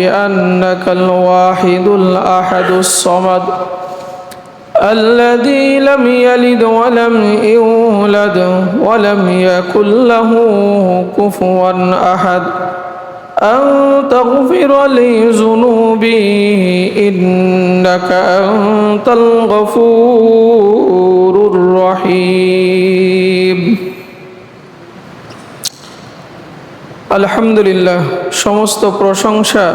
بأنك الواحد الأحد الصمد الذي لم يلد ولم يولد ولم يكن له كفوا أحد أن تغفر لي ذنوبي إنك أنت الغفور الرحيم আলহামদুলিল্লাহ, সমস্ত প্রশংসা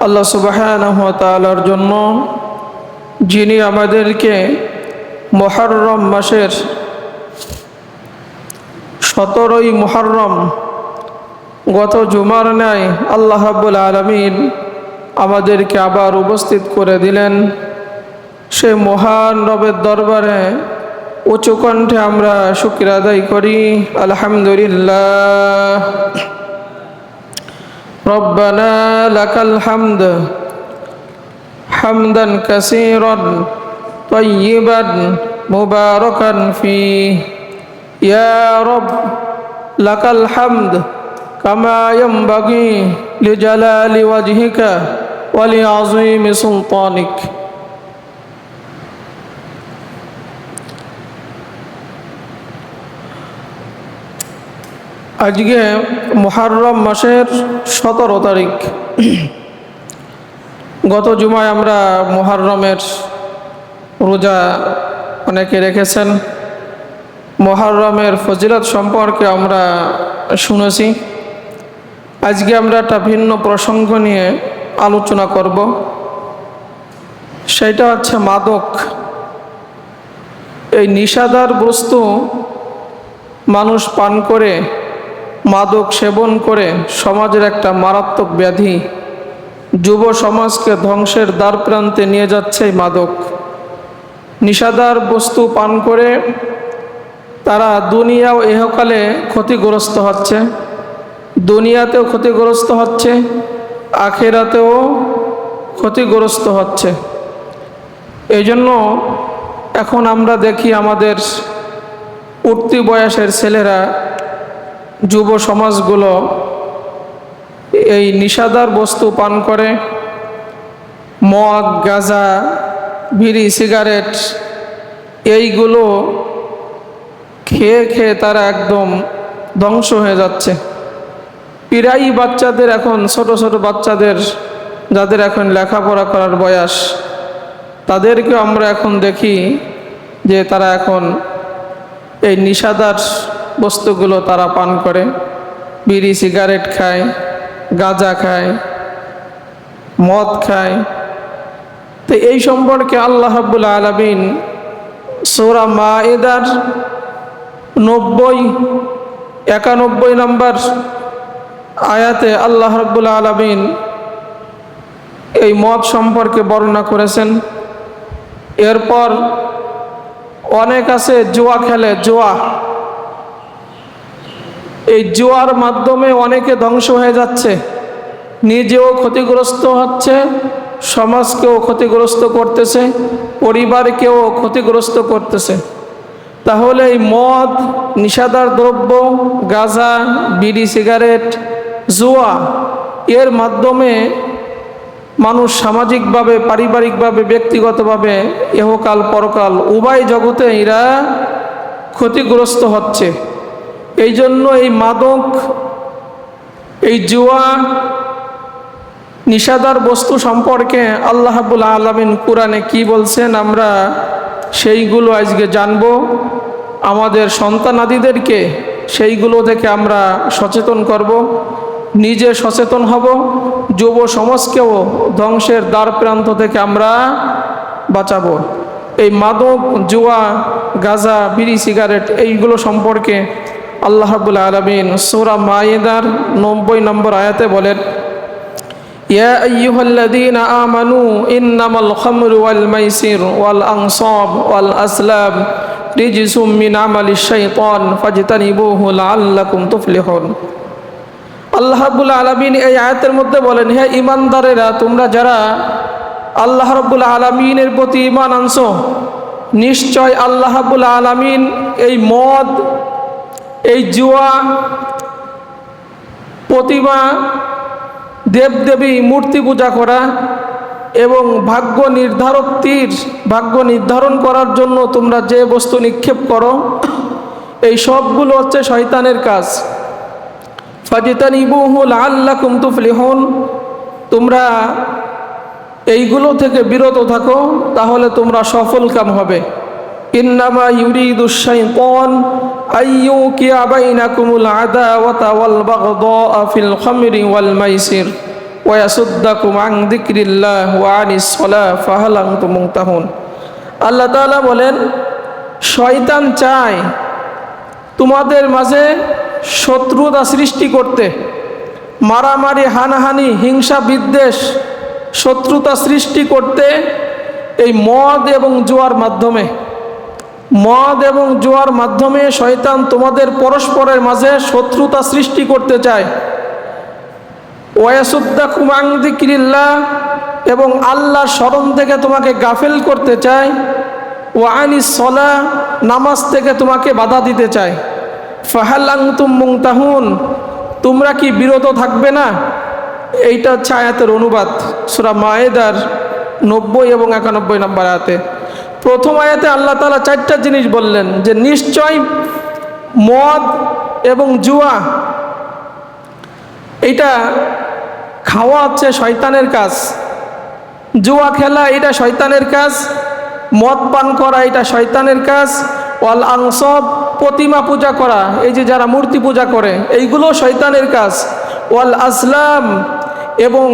আল্লাহ সুবহানাহু ওয়া তাআলার জন্য, যিনি আমাদেরকে মুহররম মাসের 17ই মুহররম গত জুমার ন্যায় আল্লাহ রাব্বুল আলামিন আমাদেরকে আবার উপস্থিত করে দিলেন। সেই মহান রবের দরবারে উঁচু কণ্ঠে আমরা শুকর আদায় করি, আলহামদুলিল্লাহ। রব্বানা লাকাল হামদ হামদান কাসীরান তাইয়িবান মুবারাকান ফীহি ইয়া রব লাকাল হামদ কামা ইয়ানবাগি লিজালালি ওয়াজহিকা ওয়া লিআযীমি সুলতানিক। আজকে মুহররম মাসের 17 তারিখ। গত জুমায় আমরা মুহররমের রোজা অনেকে রেখেছেন, মুহররমের ফজিলত সম্পর্কে আমরা শুনেছি। আজকে আমরা একটা ভিন্ন প্রসঙ্গ নিয়ে আলোচনা করব, সেটা হচ্ছে মাদক। এই নিশাদার বস্তু মানুষ পান করে, মাদক সেবন করে সমাজের একটা মারাত্মক ব্যাধি, যুব সমাজকে ধ্বংসের দ্বার প্রান্তে নিয়ে যাচ্ছে এই মাদক। নিশাদার বস্তু পান করে তারা দুনিয়া ও ইহকালে ক্ষতিগ্রস্ত হচ্ছে, দুনিয়াতেও ক্ষতিগ্রস্ত হচ্ছে, আখিরাতেও ক্ষতিগ্রস্ত হচ্ছে। এই জন্য এখন আমরা দেখি আমাদের উঠতি বয়সের ছেলেরা, যুব সমাজগুলো এই নিশাদার বস্তু পান করে, মদ, গাঁজা, বিড়ি, সিগারেট এইগুলো খেয়ে খেয়ে তারা একদম ধ্বংস হয়ে যাচ্ছে। প্রায়ই বাচ্চাদের এখন, ছোট ছোট বাচ্চাদের যাদের এখন লেখাপড়া করার বয়স, তাদেরকে আমরা এখন দেখি যে তারা এখন এই নিশাদার বস্তুগুলো তারা পান করে, বিড়ি সিগারেট খায়, গাঁজা খায়, মদ খায়। তো এই সম্পর্কে আল্লাহ রাব্বুল আলামিন সূরা মাইদার 91 নম্বর আয়াতে আল্লাহ রাব্বুল আলামিন এই মদ সম্পর্কে বর্ণনা করেছেন। এরপর অনেক আছে জুয়া খেলে, জুয়া, এই জুয়ার মাধ্যমে অনেকে ধ্বংস হয়ে যাচ্ছে, নিজেও ক্ষতিগ্রস্ত হচ্ছে, সমাজকেও ক্ষতিগ্রস্ত করতেছে, পরিবারকেও ক্ষতিগ্রস্ত করতেছে। তাহলে এই মদ, নিশাদার দ্রব্য, গাঁজা, বিড়ি, সিগারেট, জুয়া এর মাধ্যমে মানুষ সামাজিকভাবে, পারিবারিকভাবে, ব্যক্তিগতভাবে, ইহকাল পরকাল উভয় জগতে এরা ক্ষতিগ্রস্ত হচ্ছে। এই জন্য এই মাদক, এই জুয়া, নিশাদার বস্তু সম্পর্কে আল্লাহ রাব্বুল আলামিন কুরআনে কি বলছেন আমরা সেইগুলো আজকে জানব। আমাদের সন্তানাদিদেরকে সেইগুলো থেকে আমরা সচেতন করব, নিজে সচেতন হব, যুব সমাজকেও ধ্বংসের দ্বার প্রান্ত থেকে আমরা বাঁচাবো। এই মাদক, জুয়া, গাঁজা, বিড়ি, সিগারেট এইগুলো সম্পর্কে আল্লাহ রাব্বুল আলামিন সূরা মাইদার 90 নম্বর আয়াতে বলেন, ইয়া আইয়ুহাল্লাযীনা আমানু ইন্নামাল খামরু ওয়াল মাইসির ওয়াল আনসাব ওয়াল আসলাম রিজসুম মিন আমালিশ শাইতান ফাজতানিবুহু লাআল্লাকুম তুফলিহুন। আল্লাহ রাব্বুল আলামিন এই আয়াতের মধ্যে বলেন, হে ঈমানদারেরা, তোমরা যারা আল্লাহ রাব্বুল আলামিনের প্রতি ঈমান আনছো, নিশ্চয় আল্লাহ রাব্বুল আলামিন এই মদ, এই জুয়া, প্রতিমা দেবদেবী মূর্তি পূজা করা এবং ভাগ্য নির্ধারণ করার জন্য তোমরা যে বস্তু নিক্ষেপ করো, এই সবগুলো হচ্ছে শয়তানের কাজ। ফাজতানিবুহু লাআল্লাকুম তুফলিহুন, তোমরা এইগুলো থেকে বিরত থাকো, তাহলে তোমরা সফলকাম হবে। ইন্নামা ইউরিদুশ শাইতান আইয়ুকিয়া বাইনাকুমুল আদাওয়াতা ওয়াল বাগদাআ ফিল খামরি ওয়াল মাইসির ওয়া ইয়াসুদ্দাকুম আন যিকরিল্লাহ ওয়া আনিস সালাহ ফাহাল আনতুম মুনতাহুন। আল্লাহ তাআলা বলেন, শয়তান চায় তোমাদের মাঝে শত্রুতা সৃষ্টি করতে, মারামারি, হানাহানি, হিংসা, বিদ্বেষ, শত্রুতা সৃষ্টি করতে এই মদ এবং জুয়ার মাধ্যমে শয়তান তোমাদের পরস্পরের মাঝে শত্রুতা সৃষ্টি করতে চায়। ওয়ায়াসুদ্দাকুম আন যিকরিল্লাহ, এবং আল্লাহর স্মরণ থেকে তোমাকে গাফেল করতে চায়। ওয়া আনিস সালাহ, নামাজ থেকে তোমাকে বাধা দিতে চায়। ফাহাল আনতুম মুনতাহুন, তোমরা কি বিরত থাকবে না? এইটা হচ্ছে আয়াতের অনুবাদ, সূরা মায়েদার 90 এবং 91 নম্বর আয়াতে। প্রথম আয়াতে আল্লাহ তাআলা 4টা জিনিস বললেন, যে নিশ্চয় মদ এবং জুয়া এটা খাওয়া হচ্ছে শয়তানের কাজ, জুয়া খেলা এটা শয়তানের কাজ, মদ পান করা এটা শয়তানের কাজ, ওয়াল আনসাব, প্রতিমা পূজা করা, এই যে যারা মূর্তি পূজা করে এইগুলো শয়তানের কাজ, ওয়াল আসলাম, এবং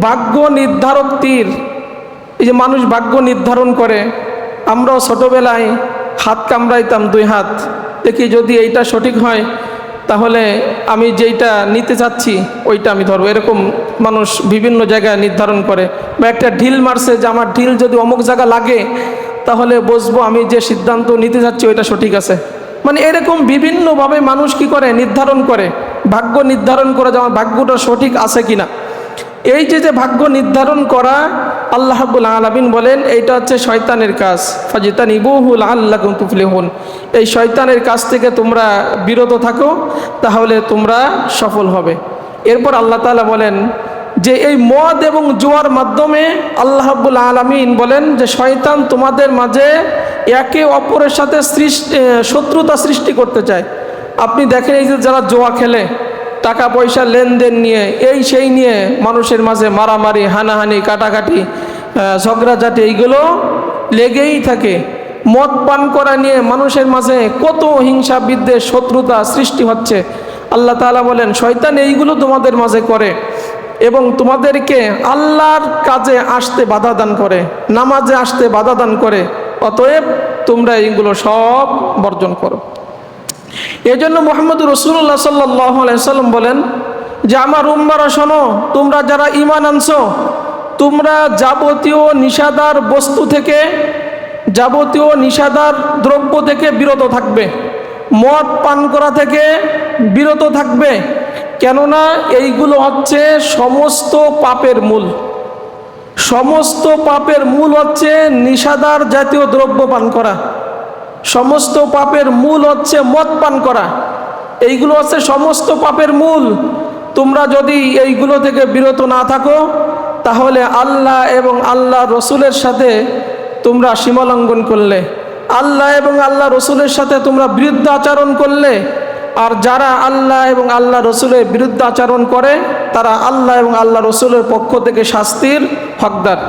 ভাগ্য নির্ধারক তীর, এই যে মানুষ ভাগ্য নির্ধারণ করে। আমরাও ছোটোবেলায় হাত কামড়াইতাম 2 হাত, দেখি যদি এইটা সঠিক হয় তাহলে আমি যেইটা নিতে চাচ্ছি ওইটা আমি ধরবো, এরকম মানুষ বিভিন্ন জায়গায় নির্ধারণ করে। বা একটা ঢিল মারছে, যে আমার ঢিল যদি অমুক জায়গা লাগে তাহলে বুঝবো আমি যে সিদ্ধান্ত নিতে চাচ্ছি ওইটা সঠিক আছে। মানে এরকম বিভিন্নভাবে মানুষ কি করে, নির্ধারণ করে, ভাগ্য নির্ধারণ করে যে আমার ভাগ্যটা সঠিক আছে কিনা। এই যে ভাগ্য নির্ধারণ করা, আল্লাহ রাব্বুল আলামিন বলেন এইটা হচ্ছে শয়তানের কাজ। ফাজতানিবুহু লাআল্লাকুম তুফলিহুন, এই শয়তানের কাজ থেকে তোমরা বিরত থাকো, তাহলে তোমরা সফল হবে। এরপর আল্লাহ তাআলা বলেন যে এই মদ এবং জুয়ার মাধ্যমে আল্লাহ রাব্বুল আলামিন বলেন যে শয়তান তোমাদের মাঝে একে অপরের সাথে শত্রুতা সৃষ্টি করতে চায়। আপনি দেখেন, এই যে যারা জুয়া খেলে, টাকা পয়সা লেনদেন নিয়ে, এই সেই নিয়ে মানুষের মাঝে মারামারি, হানাহানি, কাটাকাটি, ঝগড়াঝাটি এইগুলো লেগেই থাকে। মদ পান করা নিয়ে মানুষের মাঝে কত হিংসা, বিদ্বেষ, শত্রুতা সৃষ্টি হচ্ছে। আল্লাহ তাআলা বলেন শয়তান এইগুলো তোমাদের মাঝে করে এবং তোমাদেরকে আল্লাহর কাজে আসতে বাধা দান করে, নামাজে আসতে বাধা দান করে। অতএব তোমরা এইগুলো সব বর্জন করো। এজন্য মুহাম্মদুর রাসূলুল্লাহ সাল্লাল্লাহু আলাইহি ওয়াসাল্লাম বলেন যে আমার উম্মারা শোনো, তোমরা যারা ঈমান আনছো, তোমরা যাবতীয় নিষাদার বস্তু থেকে, যাবতীয় নিষাদার দ্রব্য থেকে বিরত থাকবে, মদ পান করা থেকে বিরত থাকবে। কেননা এইগুলো হচ্ছে সমস্ত পাপের মূল। সমস্ত পাপের মূল হচ্ছে নিষাদার জাতীয় দ্রব্য পান করা, সমস্ত পাপের মূল হচ্ছে মদ পান করা। এইগুলো হচ্ছে সমস্ত পাপের মূল। তোমরা যদি এইগুলো থেকে বিরত না থাকো, তাহলে আল্লাহ এবং আল্লাহ রসুলের সাথে তোমরা সীমালঙ্ঘন করলে, আল্লাহ এবং আল্লাহ রসুলের সাথে তোমরা বিরুদ্ধ আচরণ করলে। আর যারা আল্লাহ এবং আল্লাহ রসুলের বিরুদ্ধে আচরণ করে, তারা আল্লাহ এবং আল্লাহ রসুলের পক্ষ থেকে শাস্তির হকদার।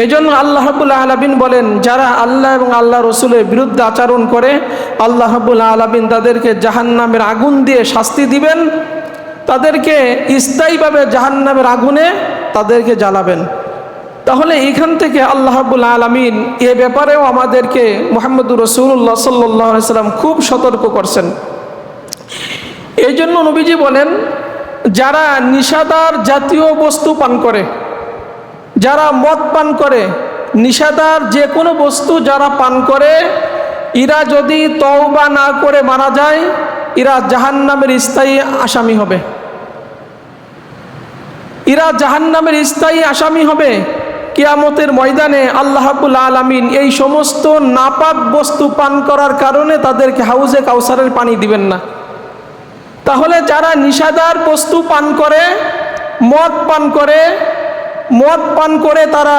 এই জন্য আল্লাহ রাব্বুল আলামিন বলেন, যারা আল্লাহ এবং আল্লাহ রসুলের বিরুদ্ধে আচরণ করে, আল্লাহ রাব্বুল আলামিন তাদেরকে জাহান্নামের আগুন দিয়ে শাস্তি দিবেন, তাদেরকে স্থায়ীভাবে জাহান্নামের আগুনে তাদেরকে জ্বালাবেন। তাহলে এখান থেকে আল্লাহ রাব্বুল আলামিন এ ব্যাপারেও আমাদেরকে মুহাম্মদুর রাসূলুল্লাহ সাল্লাল্লাহু আলাইহি ওয়াসাল্লাম খুব সতর্ক করছেন। এই জন্য নবীজি বলেন, যারা নিষাদার জাতীয় বস্তু পান করে, যারা মদ পান করে, নিষাদার যে কোনো বস্তু যারা পান করে, এরা যদি তওবা না করে মারা যায়, এরা জাহান্নামের স্থায়ী আসামি হবে। এরা জাহান্নামের স্থায়ী আসামি হবে। কিয়ামতের ময়দানে আল্লাহ রাব্বুল আলামিন এই সমস্ত নাপাক বস্তু পান করার কারণে তাদেরকে হাউজে কাউসারের পানি দিবেন না। তাহলে যারা নিষাদার বস্তু পান করে, মদ পান করে তারা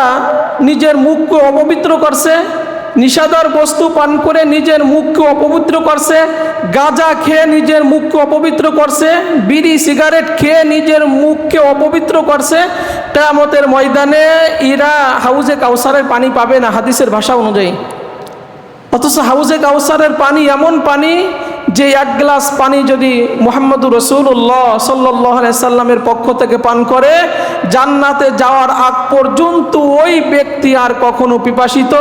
নিজের মুখকে অপবিত্র করছে, নিশাদার বস্তু পান করে নিজের মুখকে অপবিত্র করছে, গাঁজা খেয়ে নিজের মুখকে অপবিত্র করছে, বিড়ি সিগারেট খেয়ে নিজের মুখকে অপবিত্র করছে। কিয়ামতের ময়দানে এরা হাউজে কাউসারের পানি পাবে না হাদিসের ভাষা অনুযায়ী। অথচ হাউজে কাউসারের পানি এমন পানি যে এক গ্লাস পানি যদি মুহাম্মদুর রাসূলুল্লাহ সাল্লাল্লাহু আলাইহি সাল্লামের পক্ষ থেকে পান করে, জান্নাতে যাওয়ার আগ পর্যন্ত ওই ব্যক্তি আর কখনো পিপাসিত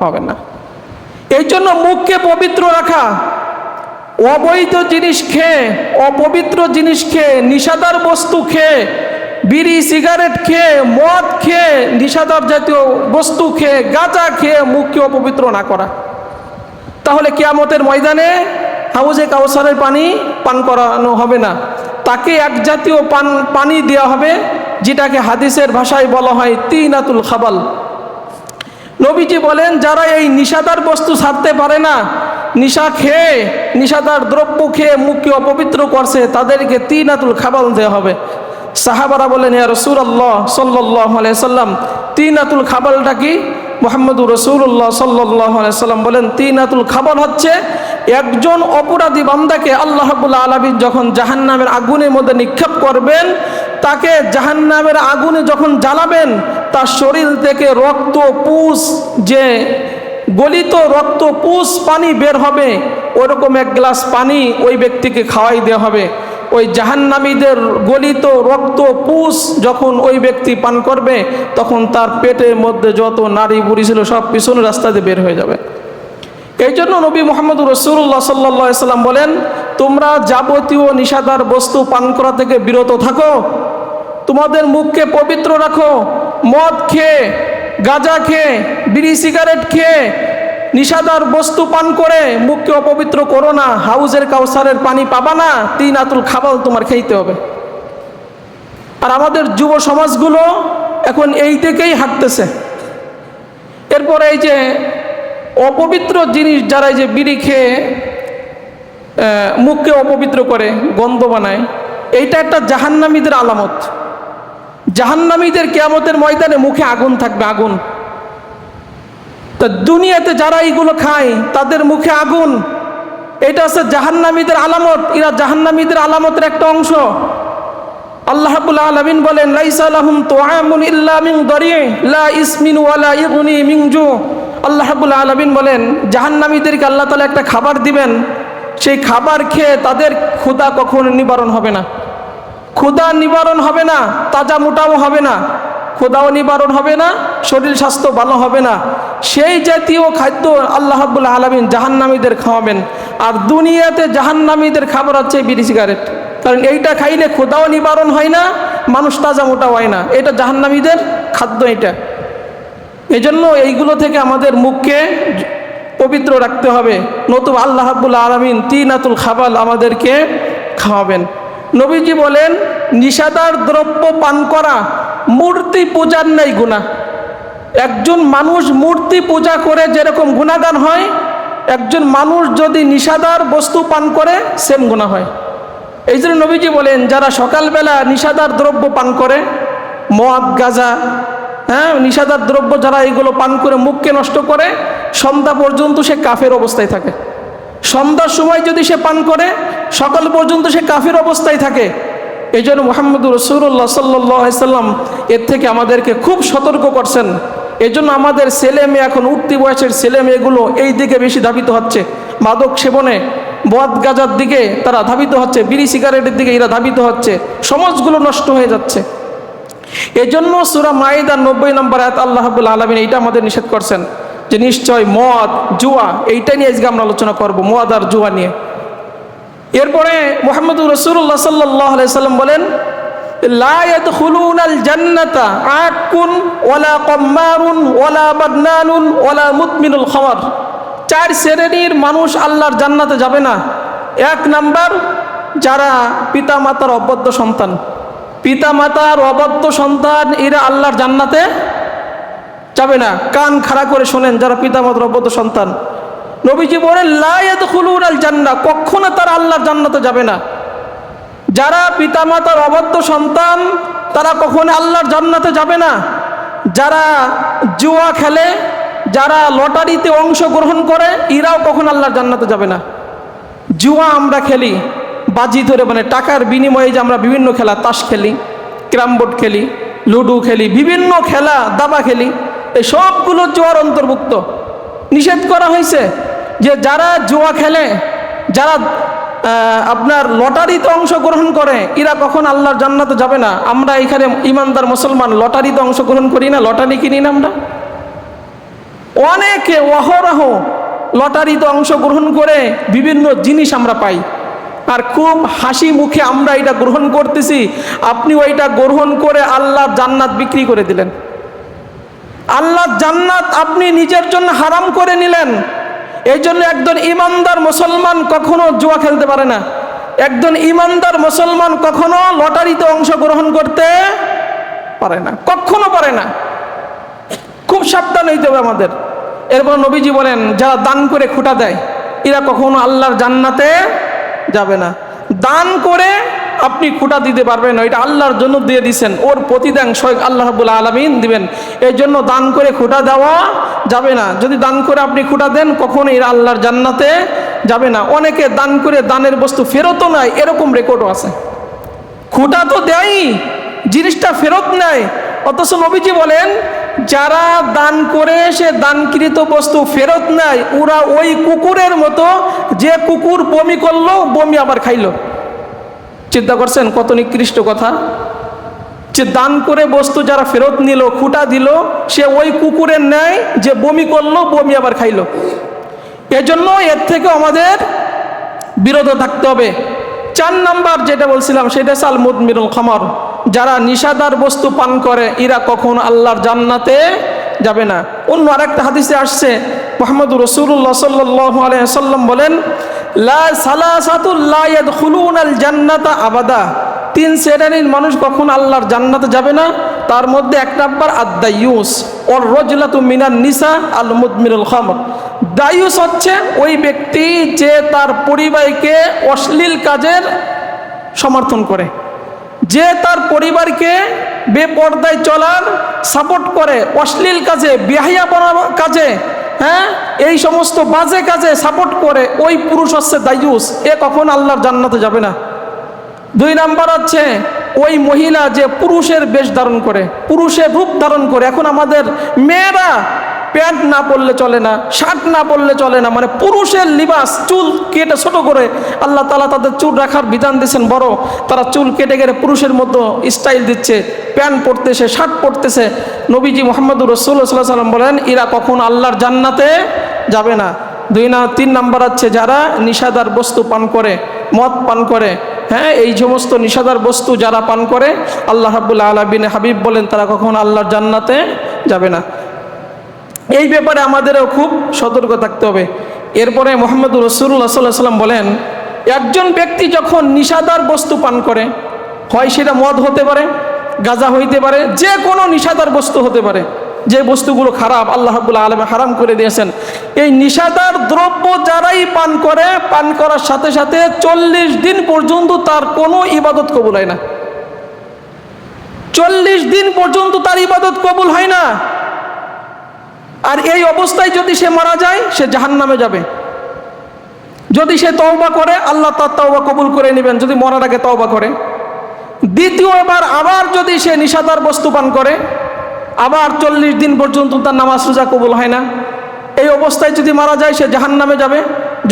হবে না। এই জন্য মুখকে পবিত্র রাখা, অবৈধ জিনিস খেয়ে, অপবিত্র জিনিস খেয়ে, নিশাদার বস্তু খেয়ে, বিড়ি সিগারেট খেয়ে, মদ খেয়ে, নিশাদার জাতীয় বস্তু খেয়ে, গাঁজা খেয়ে মুখকে অপবিত্র না করা, তাহলে কিয়ামতের ময়দানে হাউজে কাউসারের পানি পান করানো হবে না। তাকে এক জাতীয় পানি দেওয়া হবে যেটাকে হাদিসের ভাষায় বলা হয় তিনাতুল খাবাল। নবীজি বলেন, যারা এই নিশাদার বস্তু ছাড়তে পারে না, নিশা খেয়ে, নিশাদার দ্রব্য খেয়ে মুখকে অপবিত্র করছে, তাদেরকে তিনাতুল খাবাল দেওয়া হবে। সাহাবারা বলেন, ইয়া রাসূলুল্লাহ সাল্লাল্লাহু আলাইহি সাল্লাম, তিনাতুল খাবালটা কি? মুহাম্মদুর রাসূলুল্লাহ সাল্লাল্লাহু আলাইহি সাল্লাম বলেন, তিনাতুল খাবাল হচ্ছে একজন অপরাধী বান্দাকে আল্লাহ রাব্বুল আলামিন যখন জাহান্নামের আগুনের মধ্যে নিক্ষেপ করবেন, তাকে জাহান্নামের আগুনে যখন জ্বালাবেন, তার শরীর থেকে রক্ত পুষ, যে গলিত রক্ত পুষ পানি বের হবে, ওরকম এক গ্লাস পানি ওই ব্যক্তিকে খাওয়াই দেওয়া হবে। ওই জাহান্নামীদের গলিত রক্ত পুষ যখন ওই ব্যক্তি পান করবে, তখন তার পেটের মধ্যে যত নারী বুড়ি ছিল সব পিছনের রাস্তা দিয়ে বের হয়ে যাবে। এই জন্য নবী মুহাম্মদুর রাসূলুল্লাহ সাল্লাল্লাহু আলাইহি সাল্লাম বলেন, তোমরা যাবতীয় নিশাদার বস্তু পান করা থেকে বিরত থাকো, তোমাদের মুখকে পবিত্র রাখো। মদ খেয়ে, গাঁজা খেয়ে, বিড়ি সিগারেট খেয়ে, নিশাদার বস্তু পান করে মুখকে অপবিত্র করো না, হাউজের কাউসারের পানি পাবা না, তিনাতুল খাবাল তোমার খেতে হবে। আর আমাদের যুব সমাজগুলো এখন এই দিকেই হাঁটতেছে। এরপরে এই যে অপবিত্র জিনিস, যারা এই যে বিড়ি খেয়ে মুখকে অপবিত্র করে, গন্ধ বানায়, এইটা একটা জাহান্নামীদের আলামত। জাহান্নামীদের কিয়ামতের ময়দানে মুখে আগুন থাকবে, আগুন। তা দুনিয়াতে যারা এইগুলো খায় তাদের মুখে আগুন, এটা হচ্ছে জাহান্নামীদের আলামত। এরা জাহান্নামীদের আলামতের একটা অংশ। আল্লাহ রাব্বুল আলামিন বলেন, লাইসা লাহুম তুআমুন ইল্লা মিন দারি' লা ইসমিন ওয়ালা ইগনি মিন জু। আল্লাহ রাব্বুল আলামিন বলেন, জাহান্নামীদেরকে আল্লাহ তাআলা একটা খাবার দিবেন, সেই খাবার খেয়ে তাদের ক্ষুধা কখনো নিবারণ হবে না। ক্ষুধা নিবারণ হবে না, তাজা মোটাও হবে না, ক্ষুধাও নিবারণ হবে না, শরীর স্বাস্থ্য ভালো হবে না। সেই জাতীয় খাদ্য আল্লাহ রাব্বুল আলামিন জাহান্নামীদের খাওয়াবেন। আর দুনিয়াতে জাহান্নামীদের খাবার হচ্ছে বিড়ি সিগারেট, কারণ এইটা খাইলে ক্ষুধাও নিবারণ হয় না, মানুষ তাজা মোটাও হয় না। এটা জাহান্নামীদের খাদ্য। এটা এই জন্য এইগুলো থেকে আমাদের মুখকে পবিত্র রাখতে হবে, নতুবা আল্লাহ রাব্বুল আলামিন তিনাতুল খাবাল আমাদেরকে খাওয়াবেন। নবীজি বলেন, নিশাদার দ্রব্য পান করা মূর্তি পূজার নেই গুনাহ। একজন মানুষ মূর্তি পূজা করে যেরকম গুনাহগার হয়, একজন মানুষ যদি নিশাদার বস্তু পান করে সেম গুনাহ হয়। এই জন্য নবীজি বলেন, যারা সকালবেলা নিশাদার দ্রব্য পান করে, মদ, গাঁজা, নিশাদার দ্রব্য যারা এইগুলো পান করে মুখকে নষ্ট করে, সন্ধ্যা পর্যন্ত সে কাফের অবস্থায় থাকে। সন্ধ্যার সময় যদি সে পান করে, সকাল পর্যন্ত সে কাফের অবস্থায় থাকে। এই জন্য মুহাম্মদুর রাসূলুল্লাহ সাল্লাল্লাহু আলাইহি সাল্লাম এর থেকে আমাদেরকে খুব সতর্ক করছেন। এই জন্য আমাদের ছেলে মেয়ে, এখন উঠতি বয়সের ছেলে মেয়েগুলো এই দিকে বেশি ধাবিত হচ্ছে, মাদক সেবনে, মদ গাঁজার দিকে তারা ধাবিত হচ্ছে, বিড়ি সিগারেটের দিকে এরা ধাবিত হচ্ছে, সমাজগুলো নষ্ট হয়ে যাচ্ছে। এই জন্য সূরা মাইদার 90 নম্বর আয়াত আল্লাহ রাব্বুল আলামিন এইটা আমাদের নিষেধ করছেন যে নিশ্চয় মদ, জুয়া, এইটা নিয়ে আজকে আমরা আলোচনা করব, মদ আর জুয়া নিয়ে। এরপরে মুহাম্মদুর রাসূলুল্লাহ সাল্লাল্লাহু আলাইহি সাল্লাম বলেন, লা ইয়াদখুলুনাল জান্নাতা আকুন ওয়ালা কাম্মারুন ওয়ালা বাদনানুন ওয়ালা মুদমিনুল খামার। 4 শ্রেণীর মানুষ আল্লাহর জান্নাতে যাবে না। 1 নাম্বার, যারা পিতা মাতার অবদ্ধ সন্তান। পিতা মাতার অবদ্ধ সন্তান এরা আল্লাহর জান্নাতে যাবে না। কান খাড়া করে শোনেন, যারা পিতা মাতার অবদ্ধ সন্তান, নবীজি বলেন, লা ইয়াদখুলুনাল জান্নাহ, কখনো তারা আল্লাহর জান্নাতে যাবে না। যারা পিতামাতার অবাধ্য সন্তান তারা কখনো আল্লাহর জান্নাতে যাবে না। যারা জুয়া খেলে, যারা লটারিতে অংশগ্রহণ করে, এরাও কখনো আল্লাহর জান্নাতে যাবে না। জুয়া আমরা খেলি বাজি ধরে, মানে টাকার বিনিময়ে যে আমরা বিভিন্ন খেলা, তাস খেলি, ক্যারাম বোর্ড খেলি, লুডো খেলি, বিভিন্ন খেলা, দাবা খেলি, এই সবগুলো জুয়ার অন্তর্ভুক্ত। নিষেধ করা হয়েছে যে যারা জুয়া খেলে, যারা আপনার লটারিতে অংশগ্রহণ করে, এরা কখন আল্লাহর জান্নাতে যাবে না। আমরা এখানে ইমানদার মুসলমান লটারিতে অংশগ্রহণ করি না, লটারি কিনি না আমরা। অনেকে অহরহ লটারিতে অংশগ্রহণ করে বিভিন্ন জিনিস আমরা পাই, আর খুব হাসি মুখে আমরা এটা গ্রহণ করতেছি। আপনি ওইটা গ্রহণ করে আল্লাহর জান্নাত বিক্রি করে দিলেন, আল্লাহর জান্নাত আপনি নিজের জন্য হারাম করে নিলেন। এই জন্য একজন ইমানদার মুসলমান কখনো জুয়া খেলতে পারে না। একজন ইমানদার মুসলমান কখনো লটারিতে অংশগ্রহণ করতে পারে না, কখনো পারে না। খুব সাবধান হইতে হবে আমাদের। এরপর নবীজি বলেন, যারা দান করে খুঁটা দেয়, এরা কখনো আল্লাহর জান্নাতে যাবে না। দান করে আপনি খুঁটা দিতে পারবেন না, এটা আল্লাহর জন্য দিয়ে দিচ্ছেন, ওর প্রতিদান স্বয়ং আল্লাহ রাব্বুল আলামিন দিবেন। এই জন্য দান করে খুঁটা দেওয়া যাবে না। যদি দান করে আপনি খুঁটা দেন, কখনো এরা আল্লাহর জান্নাতে যাবে না। অনেকে দান করে দানের বস্তু ফেরতও নেয়, এরকম রেকর্ডও আছে। খুঁটা তো দেয়ই, জিনিসটা ফেরত নেয়। অথচ নবীজি বলেন, যারা দান করে সে দানকৃত বস্তু ফেরত নেয়, ওরা ওই কুকুরের মতো, যে কুকুর বমি করলো, বমি আবার খাইলো। চিন্তা করছেন কত নিকৃষ্ট কথা? যে দান করে বস্তু যারা ফেরত নিল, খুঁটা দিল, সে ওই কুকুরের ন্যায়, যে বমি করলো, বমি আবার খাইলো। এজন্য এর থেকে আমাদের বিরত থাকতে হবে। 4 নাম্বার যেটা বলছিলাম, সেটা সাল মুদমিরুল খামর, যারা নিশাদার বস্তু পান করে, এরা কখন আল্লাহর জান্নাতে যাবে না। অন্য আরেকটা হাদিসে আসছে, মুহাম্মদুর রাসূলুল্লাহ সাল্লাল্লাহু আলাইহি ওয়াসাল্লাম বলেন, লা সালাসাতুল লা ইয়াদখুলুনাল জান্নাতা আবাদা। 3 শ্রেণীর মানুষ কখন আল্লাহর জান্নাতে যাবে না। তার মধ্যে 1 নাম্বার আদ-দায়ুস ওর রাজুলাতু মিনান নিসা আল মুদমিরুল খামর। দায়ুস হচ্ছে ওই ব্যক্তি যে তার পরিবারকে অশ্লীল কাজের সমর্থন করে, যে তার পরিবারকে বেপরদায় চলার সাপোর্ট করে, অশ্লীল কাজে, বেহায়াপনা কাজে, হ্যাঁ, এই সমস্ত বাজে কাজে সাপোর্ট করে, ওই পুরুষ হচ্ছে দায়ুস। এ কখন আল্লাহর জান্নাতে যাবে না। 2 নাম্বার হচ্ছে ওই মহিলা যে পুরুষের বেশ ধারণ করে, পুরুষের রূপ ধারণ করে। এখন আমাদের মেয়েরা প্যান্ট না পরলে চলে না, শার্ট না পরলে চলে না, মানে পুরুষের লিবাস, চুল কেটে ছোট করে, আল্লাহ তাআলা তাদের চুল রাখার বিধান দিয়েছেন বড়, তারা চুল কেটে কেটে পুরুষের মতো স্টাইল দিচ্ছে, প্যান্ট পরতেছে, শার্ট পরতেছে। নবীজি মুহাম্মদুর রাসূলুল্লাহ সাল্লাল্লাহু আলাইহি ওয়াসাল্লাম বলেন, এরা কখন আল্লাহর জান্নাতে যাবে না। 3 নাম্বার হচ্ছে যারা নিশাদার বস্তু পান করে, মদ পান করে, হ্যাঁ, এই সমস্ত নিশাদার বস্তু যারা পান করে, আল্লাহ রাব্বুল আলামিন হাবিব বলেন, তারা কখন আল্লাহর জান্নাতে যাবে না। এই ব্যাপারে আমাদেরও খুব সতর্ক থাকতে হবে। এরপরে মুহাম্মদুর রাসূলুল্লাহ সাল্লাল্লাহু আলাইহি ওয়াসাল্লাম বলেন, একজন ব্যক্তি যখন নিশাদার বস্তু পান করে, হয় সেটা মদ হতে পারে, গাঁজা হইতে পারে, যে কোনো নিশাদার বস্তু হতে পারে, যে বস্তুগুলো খারাপ আল্লাহ রাব্বুল আলামিন হারাম করে দিয়েছেন, এই নিশাদার দ্রব্য যারাই পান করে, পান করার সাথে সাথে 40 দিন পর্যন্ত তার কোনো ইবাদত কবুল হয় না। 40 দিন পর্যন্ত তার ইবাদত কবুল হয় না। আর এই অবস্থায় যদি সে মারা যায়, সে জাহান্নামে যাবে। যদি সে তওবা করে, আল্লাহ তার তওবা কবুল করে নেবেন, যদি মরার আগে তওবা করে। দ্বিতীয়বার আবার যদি সে নিশাদার বস্তু পান করে, আবার 40 দিন পর্যন্ত তার নামাজ রোজা কবুল হয় না। এই অবস্থায় যদি মারা যায়, সে জাহান্নামে যাবে।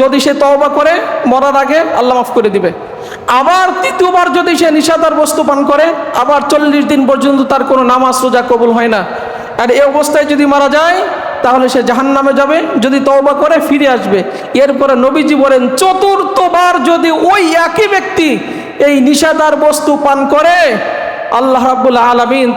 যদি সে তওবা করে মরার আগে, আল্লাহ মাফ করে দিবে। আবার তৃতীয়বার যদি সে নিশাদার বস্তু পান করে, আবার 40 দিন পর্যন্ত তার কোনো নামাজ রোজা কবুল হয় না। আর এই অবস্থায় যদি মারা যায়, তাহলে সে জাহান্নামে যাবে। যদি তওবা করে ফিরে আসবে। এরপরে নবীজি বলেন, 4র্থবার যদি ওই একই ব্যক্তি এই নিশাদার বস্তু পান করে, আল্লাহ রাব্বুল আলামিন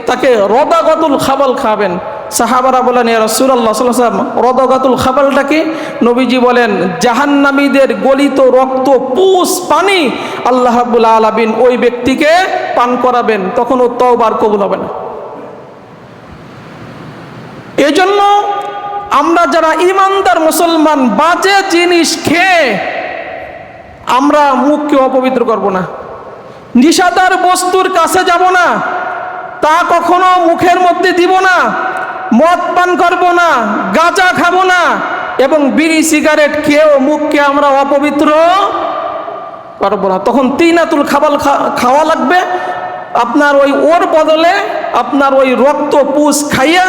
তাকে রদাগাতুল খাবাল খাবেন। সাহাবারা বলেন, ইয়া রাসূলুল্লাহ সাল্লাল্লাহু আলাইহি ওয়াসাল্লাম, রদাগাতুল খাবালটা কি? নবীজি বলেন, জাহান্নামীদের গলিত রক্ত, পুষ, পানি আল্লাহ রাব্বুল আলামিন ওই ব্যক্তিকে পান করাবেন, তখন ও তওবার কবুল হবে না। এজন্য আমরা যারা ঈমানদার মুসলমান, বাজে জিনিস খেয়ে আমরা মুখকে অপবিত্র করব না। নিশাদার বস্তুর কাছে যাব না, তা কখনো মুখের মধ্যে দিব না, মদ পান করব না, গাঁজা খাবো না, এবং বিড়ি সিগারেট খেয়েও মুখকে আমরা অপবিত্র করবো না। তখন তিনাতুল খাবাল খাওয়া লাগবে, আপনার ওর বদলে আপনার রক্ত পুষ খাইয়া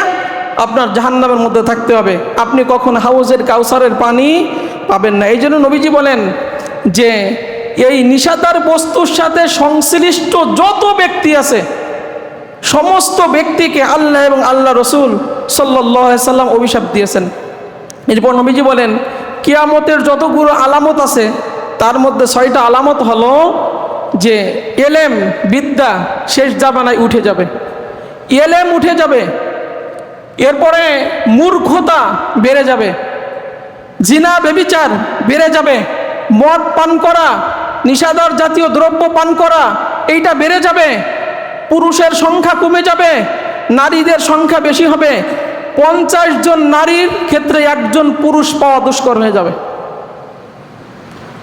আপনার জাহান্নামের মধ্যে থাকতে হবে। আপনি কখন হাউজের কাউসারের পানি পাবেন না। এই জন্য নবীজি বলেন যে এই নিশাদার বস্তুর সাথে সংশ্লিষ্ট যত ব্যক্তি আছে সমস্ত ব্যক্তিকে আল্লাহ এবং আল্লাহ রসুল সাল্লাল্লাহু আলাইহি সাল্লাম অভিশাপ দিয়েছেন। এরপর নবীজি বলেন কিয়ামতের যতগুলো আলামত আছে তার মধ্যে 6টা আলামত হলো যে এলেম বিদ্যা শেষ জামানায় উঠে যাবে, এলেম উঠে যাবে, এরপরে মূর্খতা বেড়ে যাবে, জিনা ব্যভিচার বেড়ে যাবে, মদ পান করা, নিশাদার জাতীয় দ্রব্য পান করা এইটা বেড়ে যাবে, পুরুষের সংখ্যা কমে যাবে, নারীদের সংখ্যা বেশি হবে, 50 জন নারীর ক্ষেত্রে একজন পুরুষ পাওয়া দুষ্কর হয়ে যাবে।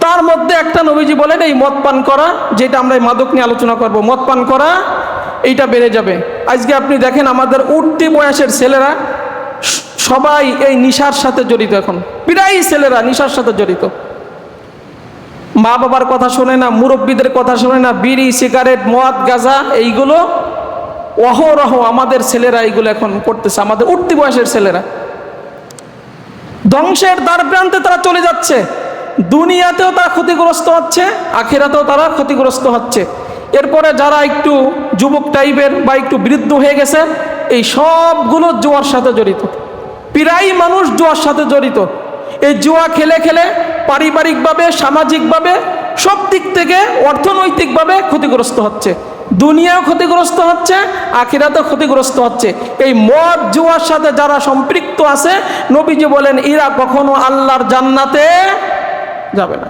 তার মধ্যে একটা নবীজি বলেন এই মদ পান করা, যেটা আমরা এই মাদক নিয়ে আলোচনা করব, মদ পান করা এইটা বেড়ে যাবে। আজকে আপনি দেখেন আমাদের উঠতি বয়সের ছেলেরা সবাই এই নিশার সাথে জড়িত, এখন প্রায় ছেলেরা নিশার সাথে জড়িত। মা বাবার কথা শোনে না, মুরব্বীদের কথা শোনে না, বিড়ি সিগারেট মদ গাঁজা এইগুলো অহরহ আমাদের ছেলেরা এইগুলো এখন করতেছে, আমাদের উঠতি বয়সের ছেলেরা। ধ্বংসের দ্বার প্রান্তে তারা চলে যাচ্ছে, দুনিয়াতেও তারা ক্ষতিগ্রস্ত হচ্ছে, আখিরাতেও তারা ক্ষতিগ্রস্ত হচ্ছে। এরপরে যারা একটু যুবক টাইপের বা একটু বৃদ্ধ হয়ে গেছে এই সবগুলো জুয়ার সাথে জড়িত, প্রায় মানুষ জুয়ার সাথে জড়িত। এই জুয়া খেলে খেলে পারিবারিকভাবে সামাজিকভাবে সব দিক থেকে অর্থনৈতিকভাবে ক্ষতিগ্রস্ত হচ্ছে, দুনিয়াও ক্ষতিগ্রস্ত হচ্ছে, আখিরাতেও ক্ষতিগ্রস্ত হচ্ছে। এই মদ জুয়ার সাথে যারা সম্পৃক্ত আছে নবীজি বলেন এরা কখনো আল্লাহর জান্নাতে যাবে না।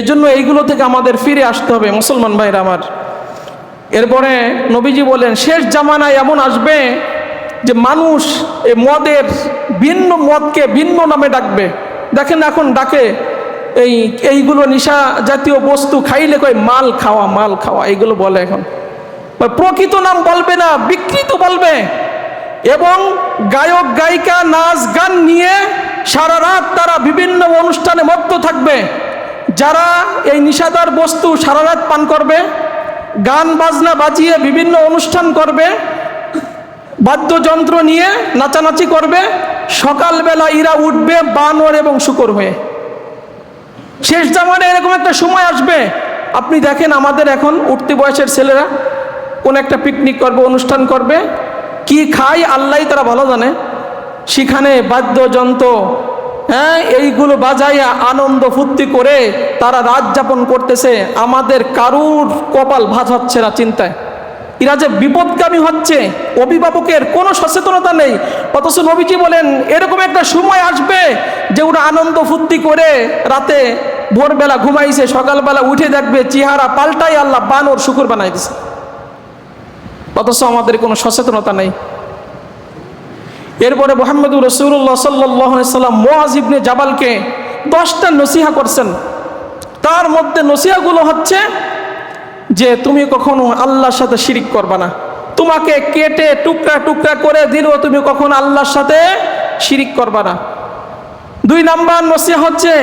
এজন্য এইগুলো থেকে আমাদের ফিরে আসতে হবে মুসলমান ভাইরা আমার। এরপরে নবীজি বলেন শেষ জামানায় এমন আসবে যে মানুষ এই মদকে ভিন্ন নামে ডাকবে। দেখেন এখন ডাকে এইগুলো নিশা জাতীয় বস্তু খাইলে কয় মাল খাওয়া এইগুলো বলে। এখন প্রকৃত নাম বলবে না, বিকৃত বলবে। এবং গায়ক গায়িকা নাচ গান নিয়ে সারা রাত তারা বিভিন্ন অনুষ্ঠানে মত্ত থাকবে। যারা এই নিশাদার বস্তু সারা রাত পান করবে, গান বাজনা বাজিয়ে বিভিন্ন অনুষ্ঠান করবে, বাদ্যযন্ত্র নিয়ে নাচানাচি করবে, সকালবেলা এরা উঠবে বানর এবং শূকর হয়ে। শেষ জামানায় এরকম একটা সময় আসবে। আপনি দেখেন আমাদের এখন উঠতি বয়সের ছেলেরা কোন একটা পিকনিক করবে, অনুষ্ঠান করবে, কি খায় আল্লাহ তারা ভালো জানে, সেখানে বাদ্যযন্ত্র এইগুলো বাজাইয়া আনন্দ ফুর্তি করে তারা রাত যাপন করতেছে। আমাদের কারুর কপাল ভাঁজ হচ্ছে না চিন্তায়। এরা যে বিপদগামী হচ্ছে, অভিভাবকের কোনো সচেতনতা নেই। অথচ নবীজি বলেন এরকম একটা সময় আসবে যে ওরা আনন্দ ফুর্তি করে রাতে ভোরবেলা ঘুমাইছে, সকালবেলা উঠে দেখবে চেহারা পাল্টাই আল্লাহ বানর শূকর বানাই দিছে। অথচ আমাদের কোনো সচেতনতা নেই। এরপরে মুহাম্মদুর রাসূলুল্লাহ সাল্লাল্লাহু আলাইহি সাল্লাম মুআয ইবনে জাবালকে 10টা নসিহা করছেন। তার মধ্যে নসিহাগুলো হচ্ছে যে তুমি কখনো আল্লাহর সাথে শিরিক করবা না, তোমাকে কেটে টুকরা টুকরা করে দিলেও তুমি কখনো আল্লাহর সাথে শিরিক করবা না। 2 নাম্বার নসিহা হচ্ছে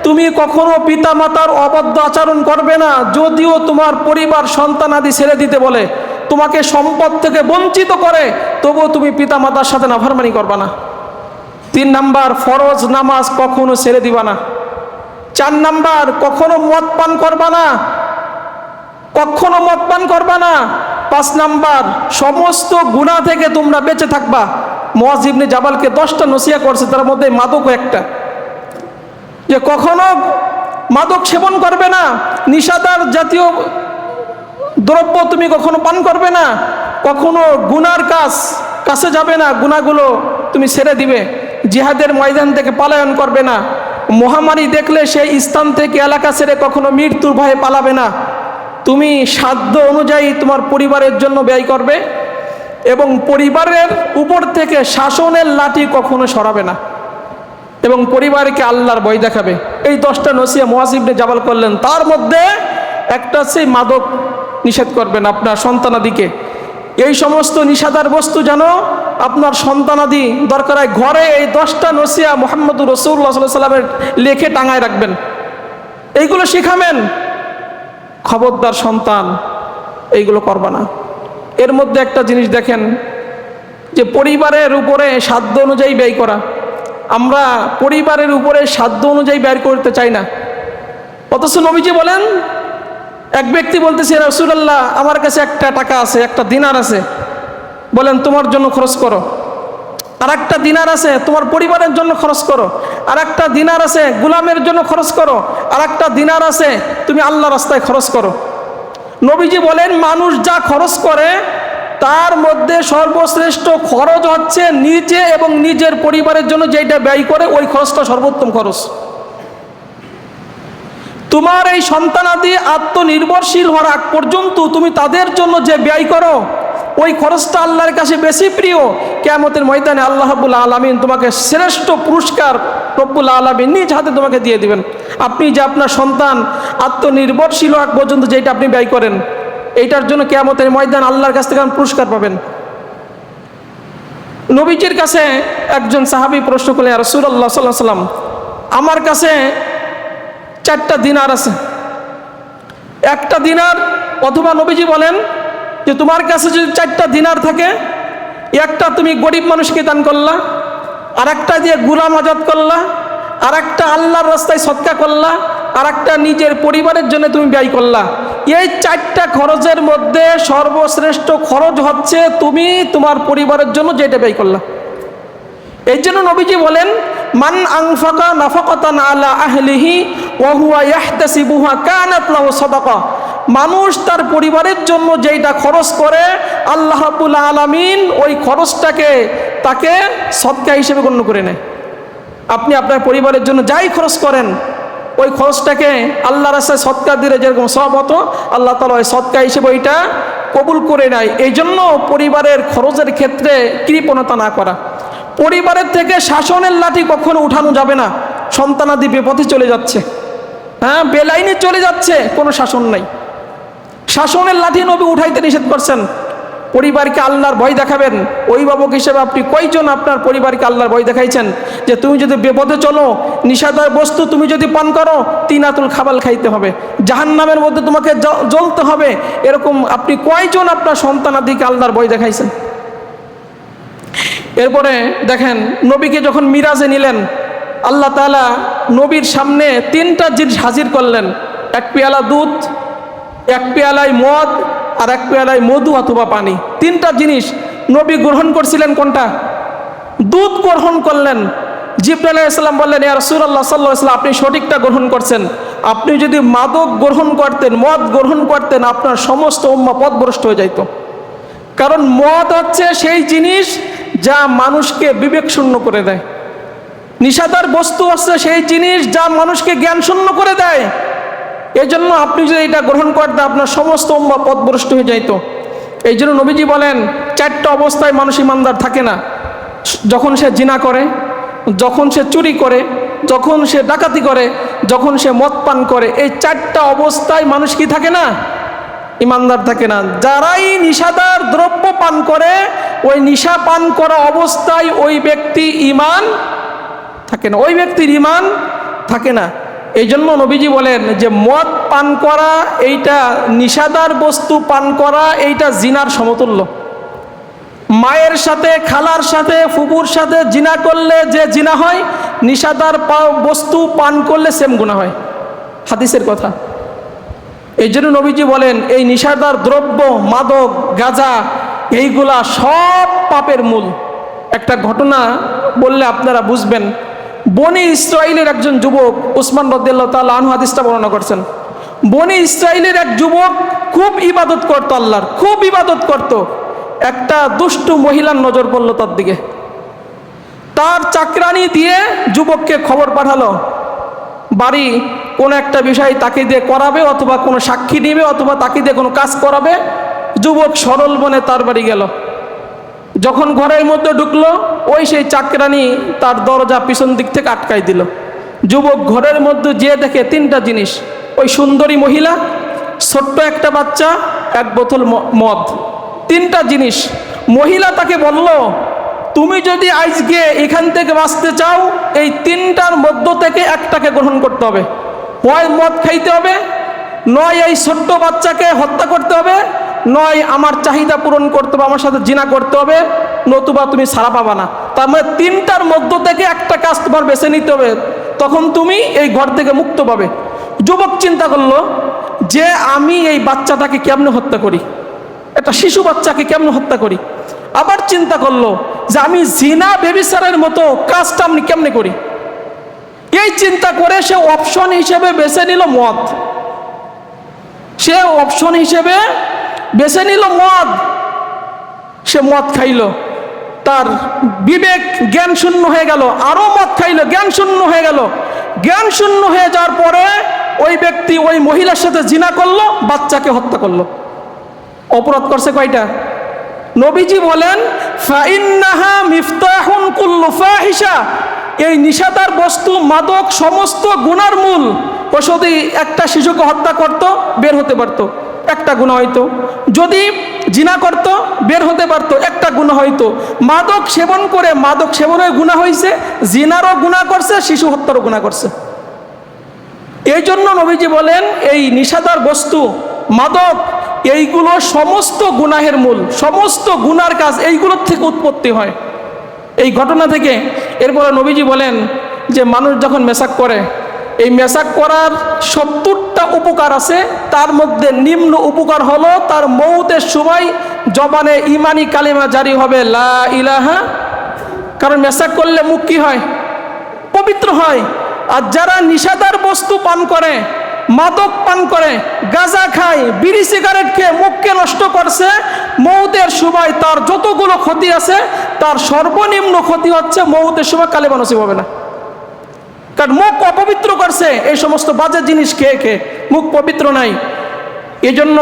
তুমি কখনো পিতা মাতার অবাধ্য আচরণ করবে না, যদিও তোমার পরিবার সন্তানাদি ছেড়ে দিতে বলে, তোমাকে সম্পদ থেকে বঞ্চিত করে, তবুও তুমি পিতা মাতার সাথে নাফরমানি করবা না। 3 নাম্বার ফরজ নামাজ কখনো ছেড়ে দিবা না। 4 নাম্বার কখনো মদ পান করবা না, কখনো মদ পান করবা না। 5 নাম্বার সমস্ত গুনাহ থেকে তোমরা বেঁচে থাকবা। মুআয ইবনে জাবালকে 10টা নসিহা করছে, তার মধ্যে মাদকও একটা, যে কখনো মাদক সেবন করবে না, নিশাদার জাতীয় দ্রব্য তুমি কখনো পান করবে না, কখনো গুনার কাছে যাবে না, গুনাহগুলো তুমি ছেড়ে দিবে, জিহাদের ময়দান থেকে পলায়ন করবে না, মহামারী দেখলে সেই স্থান থেকে এলাকা ছেড়ে কখনো মৃত্যুর ভয়ে পালাবে না, তুমি সাধ্য অনুযায়ী তোমার পরিবারের জন্য ব্যয় করবে এবং পরিবারের উপর থেকে শাসনের লাঠি কখনো সরাবে না এবং পরিবারকে আল্লাহর ভয় দেখাবে। এই 10টা নসিহা মুআয ইবনে জাবাল করলেন। তার মধ্যে একটা হচ্ছে মাদক নিষেধ করবেন আপনার সন্তানাদিকে। এই সমস্ত নিষেধার বস্তু যেন আপনার সন্তানাদি দরকার হয় ঘরে এই 10টা নসিয়া মুহাম্মদুর রাসূলুল্লাহ সাল্লাল্লাহু আলাইহি ওয়াসাল্লামের লেখে টাঙায় রাখবেন, এইগুলো শিখাবেন। খবরদার সন্তান এইগুলো করবা না। এর মধ্যে একটা জিনিস দেখেন যে পরিবারের উপরে সাধ্য অনুযায়ী ব্যয় করা। আমরা পরিবারের উপরে সাধ্য অনুযায়ী ব্যয় করতে চাই না, অথচ নবীজি বলেন, এক ব্যক্তি বলতেছে রাসূলুল্লাহ আমার কাছে একটা টাকা আছে, একটা দিনার আছে, বলেন তোমার জন্য খরচ করো। আর একটা দিনার আছে তোমার পরিবারের জন্য খরচ করো, আর একটা দিনার আছে গোলামের জন্য খরচ করো, আর একটা দিনার আছে তুমি আল্লাহ রাস্তায় খরচ করো। নবীজি বলেন মানুষ যা খরচ করে তার মধ্যে সর্বশ্রেষ্ঠ খরচ হচ্ছে নিজে এবং নিজের পরিবারের জন্য যেটা ব্যয় করে ওই খরচটা সর্বোত্তম খরচ। তোমার এই সন্তানাদি আত্মনির্ভরশীল হওয়ার আগ পর্যন্ত তুমি তাদের জন্য যে ব্যয় করো ওই খরচটা আল্লাহর কাছে বেশি প্রিয়। কিয়ামতের ময়দানে আল্লাহ রাব্বুল আলামিন তোমাকে শ্রেষ্ঠ পুরস্কার রব্বুল আলামিন নিজ হাতে তোমাকে দিয়ে দিবেন। আপনি যে আপনার সন্তান আত্মনির্ভরশীল হওয়া পর্যন্ত যেটা আপনি ব্যয় করেন এইটার জন্য কিয়ামতের ময়দান আল্লাহর কাছ থেকে পুরস্কার পাবেন। নবীজির কাছে একজন সাহাবী প্রশ্ন করলেন, ইয়া রাসূলুল্লাহ সাল্লাল্লাহু আলাইহি ওয়াসাল্লাম আমার কাছে 4টা দিনার আছে, একটা দিনার, অথবা নবীজি বলেন যে তোমার কাছে যদি 4টা দিনার থাকে, একটা তুমি গরিব মানুষকে দান করলা, আর একটা দিয়ে গোলাম আজাদ করলা, আর একটা আল্লাহর রাস্তায় সদকা করলা, আর একটা নিজের পরিবারের জন্য তুমি ব্যয় করলা, এই 4টা খরচের মধ্যে সর্বশ্রেষ্ঠ খরচ হচ্ছে তুমি তোমার পরিবারের জন্য যেটা ব্যয় করলা। এই জন্য নবীজি বলেন মান আনফাকা নাফাকাতান আলা আহলিহি ওয়া হুয়া ইয়াহতাসিবুহা কানাত লাহু সাদাকা। মানুষ তার পরিবারের জন্য যেটা খরচ করে আল্লাহ রাব্বুল আলামিন ওই খরচটাকে তাকে সদকা হিসেবে গণ্য করে নেয়। আপনি আপনার পরিবারের জন্য যাই খরচ করেন ওই খরচটাকে আল্লাহর রাস্তায় সদকা দিলে যেরকম সওয়াব হতো আল্লাহ তাআলা ওই সদকা হিসেবে ওইটা কবুল করে নেয়। এই জন্য পরিবারের খরচের ক্ষেত্রে কৃপণতা না করা। পরিবারের থেকে শাসনের লাঠি কখনো উঠানো যাবে না। সন্তানাদি বিপথে চলে যাচ্ছে, হ্যাঁ বেলাইনে চলে যাচ্ছে, কোনো শাসন নাই। শাসনের লাঠি নবী উঠাইতে নিষেধ করছেন। পরিবারকে আল্লাহর ভয় দেখাবেন। অভিভাবক হিসেবে আপনি কয়জন আপনার পরিবারকে আল্লাহর ভয় দেখাইছেন যে তুমি যদি বিপদে চলো, নিষেধার বস্তু তুমি যদি পান করো, তিনাতুল খাবাল খাইতে হবে, জাহান্নামের মধ্যে তোমাকে জ্বলতে হবে, এরকম আপনি কয়জন আপনার সন্তানাদিকে আল্লাহর ভয় দেখাইছেন? এরপরে দেখেন নবীকে যখন মিরাজে নিলেন আল্লাহ তাআলা নবীর সামনে 3টা জিনিস হাজির করলেন, এক পেয়ালা দুধ, এক পেয়ালায় মদ, আর এক পেয়ালায় মধু অথবা পানি। 3টা জিনিস নবী গ্রহণ করছিলেন। কোনটা? দুধ গ্রহণ করলেন। জিবরাইল আলাইহিস সালাম বললেন, ইয়া রাসূলুল্লাহ সাল্লাল্লাহু আলাইহি ওয়াসাল্লাম আপনি সঠিকটা গ্রহণ করছেন। আপনি যদি মাদক গ্রহণ করতেন, মদ গ্রহণ করতেন, আপনার সমস্ত উম্মাহ পথভ্রষ্ট হয়ে যাইত। কারণ মদ হচ্ছে সেই জিনিস যা মানুষকে বিবেক শূন্য করে দেয়। নিষেধার বস্তু হচ্ছে সেই জিনিস যা মানুষকে জ্ঞান শূন্য করে দেয়। এই জন্য আপনি যদি এটা গ্রহণ করতেন আপনার সমস্ত উম্মাহ পথভ্রষ্ট হয়ে যাইত। এই জন্য নবীজি বলেন 4টা অবস্থায় মানুষ ইমানদার থাকে না। যখন সে জিনা করে, যখন সে চুরি করে, যখন সে ডাকাতি করে, যখন সে মদ পান করে, এই 4টা অবস্থায় মানুষ কি থাকে না? ইমানদার থাকে না। যারাই নিশাদার দ্রব্য পান করে ওই নিশা পান করা অবস্থায় ওই ব্যক্তি ঈমান থাকে না, ওই ব্যক্তির ঈমান থাকে না। এই জন্য নবীজি বলেন যে মদ পান করা এইটা, নিশাদার বস্তু পান করা এইটা জিনার সমতুল্য। মায়ের সাথে, খালার সাথে, ফুপুর সাথে জিনা করলে যে জিনা হয়, নিশাদার বস্তু পান করলে সেম গুনাহ হয়, হাদিসের কথা। এই জন্য নবীজি বলেন এই নিশাদার দ্রব্য, মাদক, গাঁজা, এইগুলা সব পাপের মূল। একটা ঘটনা বললে আপনারা বুঝবেন। বনি ইসরাইলের একজন যুবক, উসমান রাদিয়াল্লাহু তাআলা আনহু হাদিসটা বর্ণনা করছেন। বনি ইসরাইলের এক যুবক খুব ইবাদত করত, আল্লাহর খুব ইবাদত করত। একটা দুষ্টু মহিলার নজর পড়ল তার দিকে। তার চাকরানি দিয়ে যুবককে খবর পাঠালো বাড়ি কোনো একটা বিষয় তাকে দিয়ে করাবে, অথবা কোনো সাক্ষী নেবে, অথবা তাকে দিয়ে কোনো কাজ করাবে। যুবক সরল মনে তার বাড়ি গেল। যখন ঘরের মধ্যে ঢুকলো ওই সেই চাকরানি তার দরজা পিছন দিক থেকে আটকাই দিল। যুবক ঘরের মধ্যে যেয়ে দেখে 3টা জিনিস, ওই সুন্দরী মহিলা, ছোট্ট একটা বাচ্চা, এক বোতল মদ, তিনটা জিনিস। মহিলা তাকে বলল, তুমি যদি আজকে এখান থেকে বাঁচতে চাও, এই তিনটার মধ্য থেকে একটাকে গ্রহণ করতে হবে। হয় মদ খাইতে হবে, নয় এই ছোট্ট বাচ্চাকে হত্যা করতে হবে, নয় আমার চাহিদা পূরণ করতে হবে, আমার সাথে জিনা করতে হবে, নতুবা তুমি ছাড়া পাবা না। তার মানে তিনটার মধ্য থেকে একটা কাজ তোমার বেছে নিতে হবে, তখন তুমি এই ঘর থেকে মুক্ত পাবে। যুবক চিন্তা করলো যে আমি এই বাচ্চাটাকে কেমনে হত্যা করি, একটা শিশু বাচ্চাকে কেমনে হত্যা করি। আবার চিন্তা করলো যে আমি জিনা ব্যভিচারের মতো কাজটা আমি কেমনে করি। এই চিন্তা করে সে অপশন হিসেবে বেছে নিল মদ। সে অপশন হিসেবে বেছে নিল মদ। সে মদ খাইল, তার বিবেক জ্ঞান শূন্য হয়ে গেল, আরো মদ খাইল, জ্ঞান শূন্য হয়ে গেল। জ্ঞান শূন্য হয়ে যাওয়ার পরে ওই ব্যক্তি ওই মহিলার সাথে জিনা করলো, বাচ্চাকে হত্যা করলো। অপরাধ করছে কয়টা? নবীজি বলেন, ফাইন্নাহা মিফতাহুন কুল্লু ফাহিশা, এই নিষেধার বস্তু মাদক সমস্ত গুনার মূল। ও যদি একটা শিশুকে হত্যা করত, বের হতে পারত, একটা গুনাহ হইতো। যদি জিনা করত, বের হতে পারত, একটা গুনাহ হইতো। মাদক সেবন করে, মাদক সেবনের গুনাহ হয়েছে, জিনারও গুনাহ করছে, শিশু হত্যারও গুনাহ করছে। এই জন্য নবীজি বলেন, এই নিষেধার বস্তু মাদক এইগুলো সমস্ত গুনাহের মূল, সমস্ত গুনার কাজ এইগুলোর থেকে উৎপত্তি হয়, এই ঘটনা থেকে। এরপরে নবীজি বলেন যে মানুষ যখন মেসাক করে, এই মেসাক করার 70টা উপকার আছে, তার মধ্যে নিম্ন উপকার হলো তার মৌতের সময় জবানে ইমানি কালিমা জারি হবে, লা ইলাহা। কারণ মেসাক করলে মুখ কি হয়? পবিত্র হয়। আর যারা নিষেধার বস্তু পান করে, মাদক পান করে, গাঁজা খায়, বিড়ি সিগারেট খেয়ে মুখকে নষ্ট করছে, মৌতের সময় তার যতগুলো ক্ষতি আছে তার সর্বনিম্ন ক্ষতি হচ্ছে মৌতের সময় কালেমা নসিব হবে না। কারণ মুখ অপবিত্র করছে এই সমস্ত বাজে জিনিস খেয়ে খেয়ে, মুখ পবিত্র নাই। এই জন্য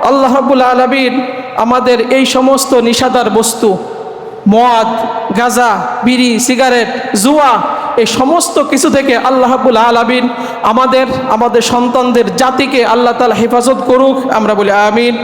আল্লাহ রাব্বুল আলামিন আমাদের এই সমস্ত নিষেধার বস্তু, মদ, গাঁজা, বিড়ি, সিগারেট, জুয়া, এই সমস্ত কিছু থেকে আল্লাহ রাব্বুল আলামিন আমাদের সন্তানদের জাতিকে আল্লাহ তাআলা হেফাজত করুক। আমরা বলি আমিন।